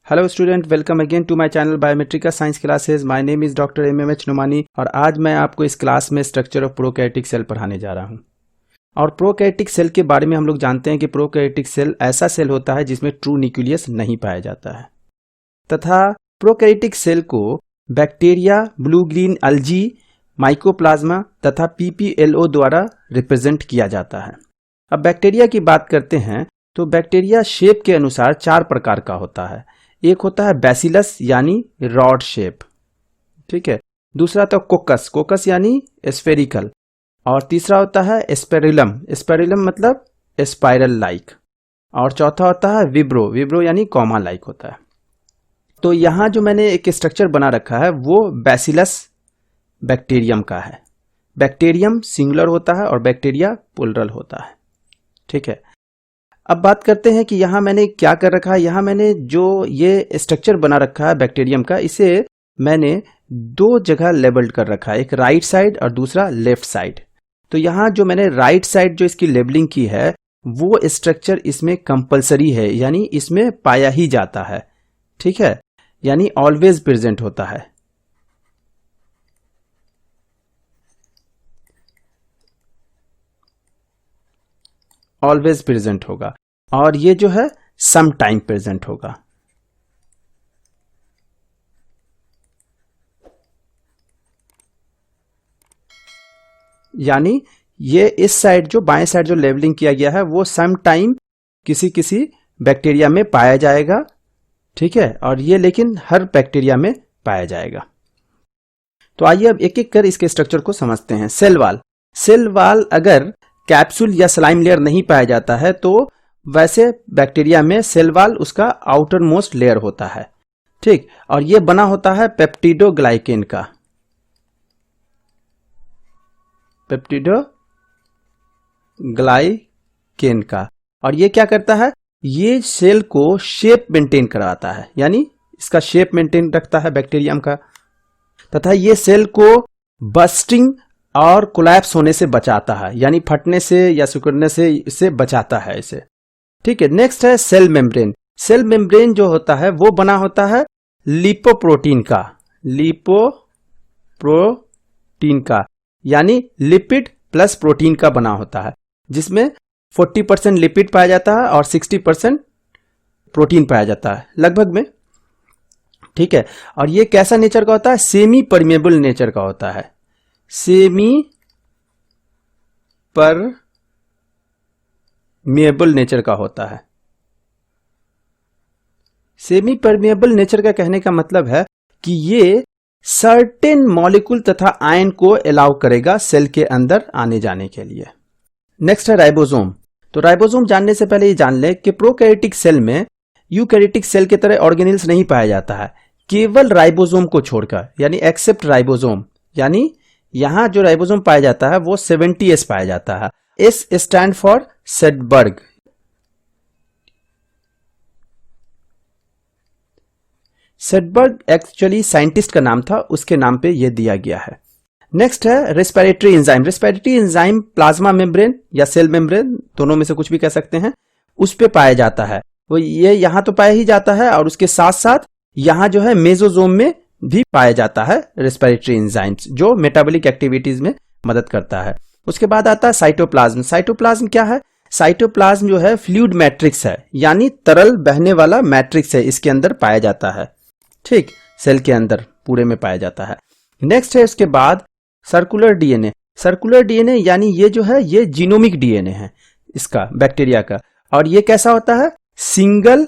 Hello student, welcome again to my channel biometrica science classes. My name is doctor MMH Numani और आज मैं आपको इस क्लास में स्ट्रक्चर ऑफ प्रोकैरियोटिक सेल पढ़ाने जा रहा हूं। और प्रोकैरियोटिक सेल के बारे में हम लोग जानते हैं कि प्रोकैरियोटिक सेल ऐसा सेल होता है जिसमें ट्रू न्यूक्लियस नहीं पाया जाता है तथा प्रोकैरियोटिक सेल को बैक्टीरिया, ब्लू ग्रीन अल्जी, माइकोप्लाज्मा तथा पीपीएलओ द्वारा रिप्रेजेंट किया जाता है। अब बैक्टीरिया की बात करते हैं तो बैक्टीरिया शेप के अनुसार चार प्रकार का होता है। एक होता है बैसिलस यानी रॉड शेप, ठीक है। दूसरा तो कोकस, कोकस यानी स्फेरिकल। और तीसरा होता है स्पेरुलम, स्पेरुलम मतलब स्पाइरल लाइक। और चौथा होता है विब्रो, विब्रो यानी कॉमा लाइक होता है। तो यहाँ जो मैंने एक स्ट्रक्चर बना रखा है वो बैसिलस बैक्टीरियम का है। बैक्टीरियम सिंगुलर होता है और बैक्टीरिया प्लूरल होता है, ठीक है। अब बात करते हैं कि यहाँ मैंने क्या कर रखा है। यहाँ मैंने जो ये स्ट्रक्चर बना रखा है बैक्टीरियम का, इसे मैंने दो जगह लेबल्ड कर रखा है, एक राइट साइड और दूसरा लेफ्ट साइड। तो यहाँ जो मैंने राइट साइड जो इसकी लेबलिंग की है वो स्ट्रक्चर इसमें कंपलसरी है, यानी इसमें पाया ही जाता है, ठीक है, यानी ऑलवेज प्रेजेंट होता है। ऑलवेज प्रेजेंट होगा और ये जो है सम टाइम प्रेजेंट होगा। यानी ये इस साइड जो बाएं साइड जो लेबलिंग किया गया है वो सम टाइम किसी किसी बैक्टीरिया में पाया जाएगा, ठीक है, और ये लेकिन हर बैक्टीरिया में पाया जाएगा। तो आइए अब एक एक कर इसके स्ट्रक्चर को समझते हैं। सेल वाल, सेल वाल अगर कैप्सूल या स्लाइम लेयर नहीं पाया जाता है तो वैसे बैक्टीरिया में सेल वाल उसका आउटर मोस्ट लेयर होता है, ठीक। और ये बना होता है पेप्टिडोग्लाइकेन का, पेप्टिडोग्लाइकेन का। और ये क्या करता है, ये सेल को शेप मेंटेन कराता है, यानी इसका शेप मेंटेन रखता है बैक्टीरियम का, तथा ये सेल को बस्टिंग और कोलैप्स होने से बचाता है, यानी फटने से या सिकुड़ने से इसे बचाता है इसे, ठीक है। नेक्स्ट है सेल मेम्ब्रेन। सेल मेम्ब्रेन जो होता है वो बना होता है लिपोप्रोटीन का, लिपोप्रोटीन का, यानी लिपिड प्लस प्रोटीन का बना होता है, जिसमें 40% लिपिड पाया जाता है और 60% प्रोटीन पाया जाता है लगभग में, ठीक है। और ये कैसा नेचर का होता है, सेमी परमेबल नेचर का होता है, सेमी परमेबल नेचर का होता है। सेमी परमेबल नेचर का कहने का मतलब है कि ये सर्टेन मॉलिक्यूल तथा आयन को अलाउ करेगा सेल के अंदर आने जाने के लिए। नेक्स्ट है राइबोसोम। तो राइबोसोम जानने से पहले ये जान ले कि प्रोकैरियोटिक सेल में यूकैरियोटिक सेल की तरह ऑर्गेनेल्स नहीं पाया जाता है, केवल राइबोसोम को छोड़कर, यानी एक्सेप्ट राइबोसोम। यानी यहां जो राइबोसोम पाया जाता है वो 70S पाया जाता है। S stand for Svedberg. Svedberg actually scientist का नाम था, उसके नाम पे ये दिया गया है। नेक्स्ट है respiratory enzyme. Respiratory enzyme plasma membrane या सेल मेम्ब्रेन, दोनों में से कुछ भी कह सकते हैं, उस पे पाया जाता है। वो ये यहां तो पाया ही जाता है और उसके साथ साथ यहां जो है मेसोसोम में भी पाया जाता है रेस्पिरेटरी एंजाइम्स, जो मेटाबॉलिक एक्टिविटीज में मदद करता है। उसके बाद आता है साइटोप्लाज्म। साइटोप्लाज्म क्या है, साइटोप्लाज्म जो है फ्लूइड मैट्रिक्स है, यानी तरल बहने वाला मैट्रिक्स है, इसके अंदर पाया जाता है, ठीक, सेल के अंदर पूरे में पाया जाता है। नेक्स्ट है इसके बाद सर्कुलर डीएनए। सर्कुलर डीएनए यानी ये जो है ये जीनोमिक डीएनए है इसका, बैक्टीरिया का। और ये कैसा होता है, single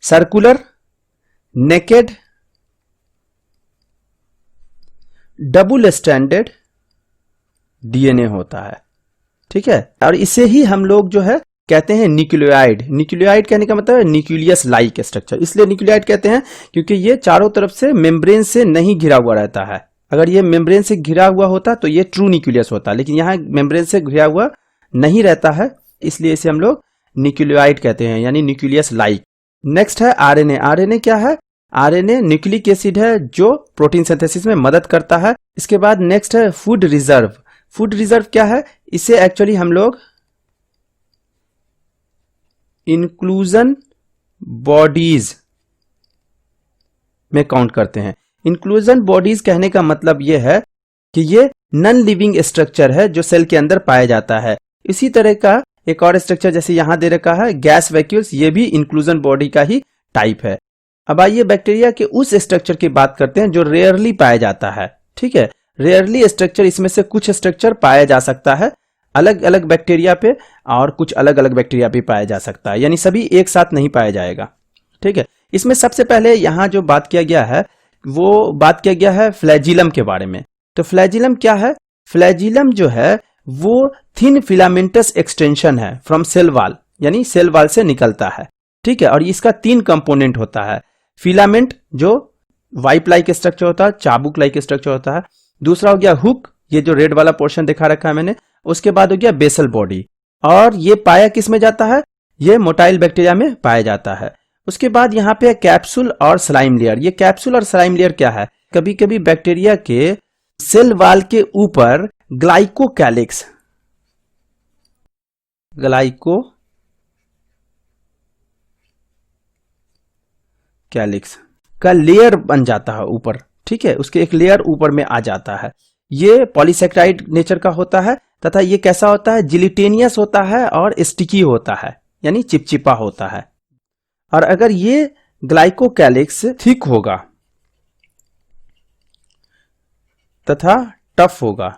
circular naked double standard DNA होता है, ठीक है। और इसे ही हम लोग जो है कहते हैं न्यूक्लियोइड। न्यूक्लियोइड कहने का मतलब है न्यूक्लियस लाइक स्ट्रक्चर, इसलिए न्यूक्लियोइड कहते हैं क्योंकि ये चारों तरफ से मेम्ब्रेन से नहीं घिरा हुआ रहता है। अगर ये मेम्ब्रेन से घिरा हुआ होता तो ये ट्रू न्यूक्लियस होता, लेकिन यहाँ मेम्ब्रेन से घिरा हुआ नहीं रहता है, इसलिए इसे हम लोग न्यूक्लियोइड कहते हैं, यानी न्यूक्लियस लाइक। नेक्स्ट है आरएनए। आरएनए क्या है, आरएनए न्यूक्लिक एसिड है जो प्रोटीन सिंथेसिस में मदद करता है। इसके बाद नेक्स्ट है फूड रिजर्व। फूड रिजर्व क्या है, इसे एक्चुअली हम लोग इंक्लूजन बॉडीज में काउंट करते हैं। इंक्लूजन बॉडीज कहने का मतलब यह है कि ये नॉन लिविंग स्ट्रक्चर है जो सेल के अंदर पाया जाता है। इसी तरह का एक और स्ट्रक्चर जैसे यहां दे रखा है गैस वैक्यूल्स, ये भी इंक्लूजन बॉडी का ही टाइप है। अब आइए बैक्टीरिया के उस स्ट्रक्चर की बात करते हैं जो रेयरली पाया जाता है। ठीक है, रेयरली स्ट्रक्चर, इसमें से कुछ स्ट्रक्चर पाया जा सकता है अलग अलग बैक्टीरिया पे और कुछ अलग अलग बैक्टीरिया पे पाया जा सकता है, यानी सभी एक साथ नहीं पाया जाएगा। ठीक है, इसमें सबसे पहले यहां जो बात किया गया है वो बात किया गया है फ्लैजिलम के बारे में। तो फ्लैजिलम क्या है? फ्लैजिलम जो है वो थिन फिलामेंटस एक्सटेंशन है फ्रॉम सेल वॉल, यानी सेल वॉल से निकलता है। ठीक है, और इसका 3 कंपोनेंट होता है। फिलामेंट जो वाइप लाइक स्ट्रक्चर होता है, चाबुक लाइक स्ट्रक्चर होता है। दूसरा हो गया हुक, ये जो रेड वाला पोर्शन दिखा रखा है मैंने। उसके बाद हो गया बेसल बॉडी, और ये पाया किस में जाता है? ये मोटाइल बैक्टीरिया में पाया जाता है। उसके बाद यहाँ पे कैप्सूल और स्लाइम लेयर। ये कैप्सूल और स्लाइम लेयर क्या है? कभी कभी बैक्टीरिया के सेल वॉल के ऊपर ग्लाइकोकैलिक्स का लेयर बन जाता है ऊपर। ठीक है, उसके एक लेयर ऊपर में आ जाता है। ये पॉलीसेक्राइड नेचर का होता है तथा ये कैसा होता है? जिलिटेनियस होता है और स्टिकी होता है, यानी चिपचिपा होता है। और अगर ये ग्लाइकोकैलिक्स थिक होगा तथा टफ होगा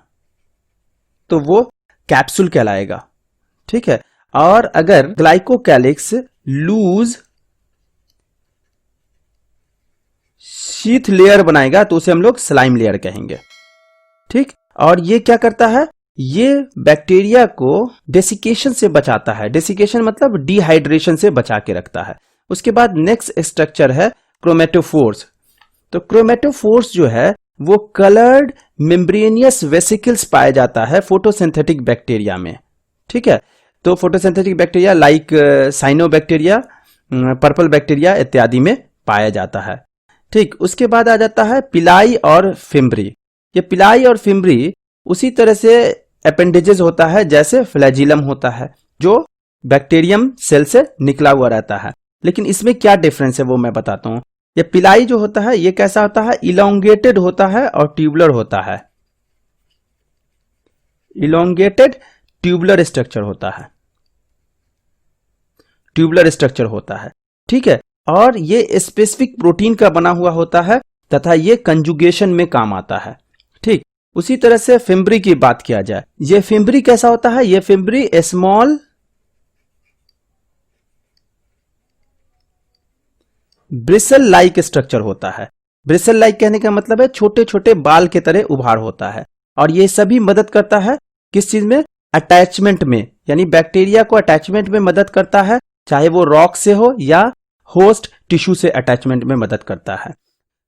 तो वो कैप्सूल कहलाएगा। ठीक है, और अगर ग्लाइकोकैलिक्स लूज शीथ लेयर बनाएगा तो उसे हम लोग स्लाइम लेयर कहेंगे। ठीक, और ये क्या करता है? ये बैक्टीरिया को डेसिकेशन से बचाता है। डेसिकेशन मतलब डिहाइड्रेशन से बचा के रखता है। उसके बाद नेक्स्ट स्ट्रक्चर है क्रोमेटोफोर्स। तो क्रोमेटोफोर्स जो है वो कलर्ड मेम्ब्रेनियस वेसिकल्स पाया जाता है फोटोसिंथेटिक बैक्टीरिया में। ठीक है, तो photosynthetic bacteria like cyanobacteria, purple bacteria इत्यादि में पाया जाता है। ठीक, उसके बाद आ जाता है पिलाई और फिम्ब्री। ये पिलाई और फिम्ब्री उसी तरह से अपेंडेजेस होता है जैसे फ्लैजिलम होता है, जो बैक्टीरियम सेल से निकला हुआ रहता है। लेकिन इसमें क्या डिफरेंस है वो मैं बताता हूं। ये पिलाई जो होता है ये कैसा होता है? इलोंगेटेड होता है और ट्यूबुलर होता है। इलोंगेटेड ट्यूबुलर स्ट्रक्चर होता है, ट्यूबुलर स्ट्रक्चर होता है। ठीक है, और ये स्पेसिफिक प्रोटीन का बना हुआ होता है तथा ये कंजुगेशन में काम आता है। ठीक, उसी तरह से फिम्ब्री की बात किया जाए, ये फिम्ब्री कैसा होता है? ये fimbriae small bristle like structure होता है। ब्रिसल लाइक कहने का मतलब है छोटे छोटे बाल के तरह उभार होता है। और ये सभी मदद करता है किस चीज में? अटैचमेंट में, यानी बैक्टीरिया को अटैचमेंट में मदद करता है, चाहे वो रॉक से हो या होस्ट टिश्यू से अटैचमेंट में मदद करता है।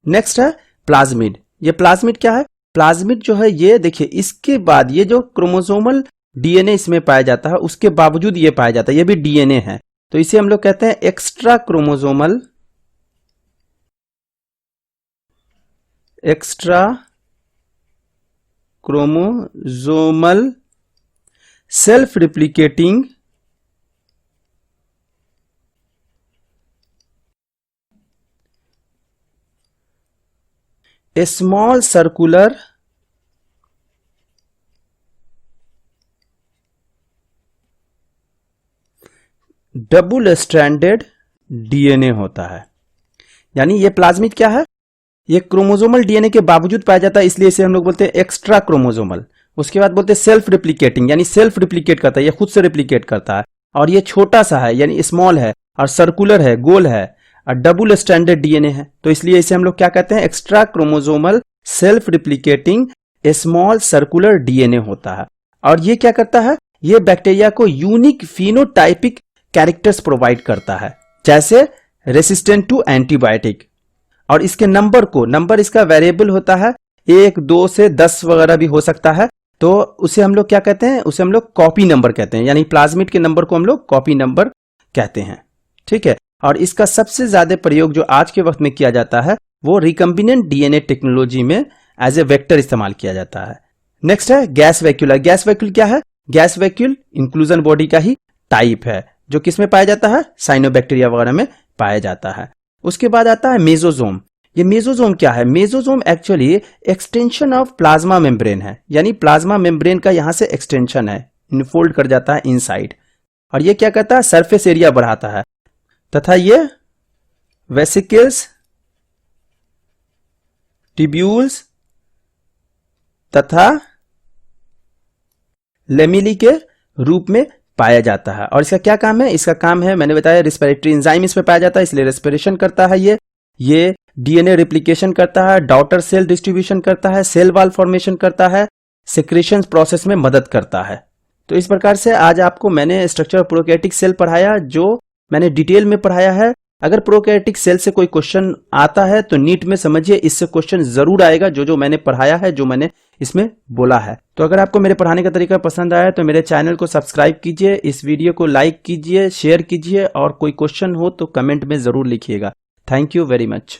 नेक्स्ट है प्लाज्मिड। ये प्लाज्मिड क्या है? प्लाज्मिड जो है ये देखिए, इसके बाद ये जो क्रोमोसोमल डीएनए इसमें पाया जाता है उसके बावजूद ये पाया जाता है, ये भी डीएनए है, तो इसे हम लोग कहते हैं extra chromosomal self replicating small circular double stranded DNA होता है। यानी ये प्लाज्मिड क्या है? ये क्रोमोसोमल डीएनए के बावजूद पाया जाता है, इसलिए इसे हम लोग बोलते हैं एक्स्ट्रा क्रोमोसोमल। उसके बाद बोलते हैं सेल्फ रिप्लिकेटिंग, यानी सेल्फ रिप्लिकेट करता है, ये खुद से रिप्लिकेट करता है। और ये छोटा सा है यानी स्मॉल है, और सर्कुलर है, गोल है, और डबल स्ट्रैंडेड डीएनए है, तो इसलिए इसे हम लोग क्या कहते हैं? Extra chromosomal self replicating small circular DNA होता है। और ये क्या करता है? ये बैक्टीरिया को यूनिक फिनोटाइपिक कैरेक्टर्स प्रोवाइड करता है, जैसे रेसिस्टेंट टू एंटीबायोटिक। और इसके नंबर इसका वेरिएबल होता है, 1, 2 से 10 वगैरह भी हो सकता है। तो उसे हम लोग क्या कहते हैं? उसे हम लोग कॉपी नंबर कहते हैं, यानी प्लाज्मिड के नंबर को हम लोग कॉपी नंबर कहते हैं। ठीक है, और इसका सबसे ज्यादा प्रयोग जो आज के वक्त में किया जाता है वो रिकम्बिनेंट डीएनए टेक्नोलॉजी में एज ए वेक्टर इस्तेमाल किया जाता है। नेक्स्ट है गैस वैक्यूल। गैस वैक्यूल क्या है? गैस वैक्यूल इंक्लूजन बॉडी का ही टाइप है, जो किसमें पाया जाता है? साइनोबैक्टीरिया वगैरह में पाया जाता है। उसके बाद आता है मेसोसोम। ये मेसोसोम क्या है? Mesosome actually extension of plasma membrane है, यानी प्लाज्मा मेम्ब्रेन का यहां से एक्सटेंशन है, इनफोल्ड कर जाता है इनसाइड। और ये क्या करता है? सरफेस एरिया बढ़ाता है, तथा ये वेसिकल्स, ट्यूब्यूल्स तथा लेमिली के रूप में पाया जाता है। और इसका क्या काम है? इसका काम है, मैंने बताया, रिस्पिरेटरी एंजाइम इसमें पाया जाता है, इसलिए रेस्पिरेशन करता है। ये डीएनए रिप्लिकेशन करता है, डॉटर सेल डिस्ट्रीब्यूशन करता है, सेल वॉल फॉर्मेशन करता है, सेक्रेशन प्रोसेस में मदद करता है। तो इस प्रकार से आज आपको मैंने स्ट्रक्चर ऑफ प्रोकैरियोटिक सेल पढ़ाया, जो मैंने डिटेल में पढ़ाया है। अगर प्रोकैरियोटिक सेल से कोई क्वेश्चन आता है तो नीट में समझिए इससे क्वेश्चन जरूर आएगा, जो मैंने पढ़ाया है, जो मैंने इसमें बोला है। तो अगर आपको मेरे पढ़ाने का तरीका पसंद आया तो मेरे चैनल को सब्सक्राइब कीजिए, इस वीडियो को लाइक कीजिए, शेयर कीजिए, और कोई क्वेश्चन हो तो कमेंट में जरूर लिखिएगा। Thank you very much.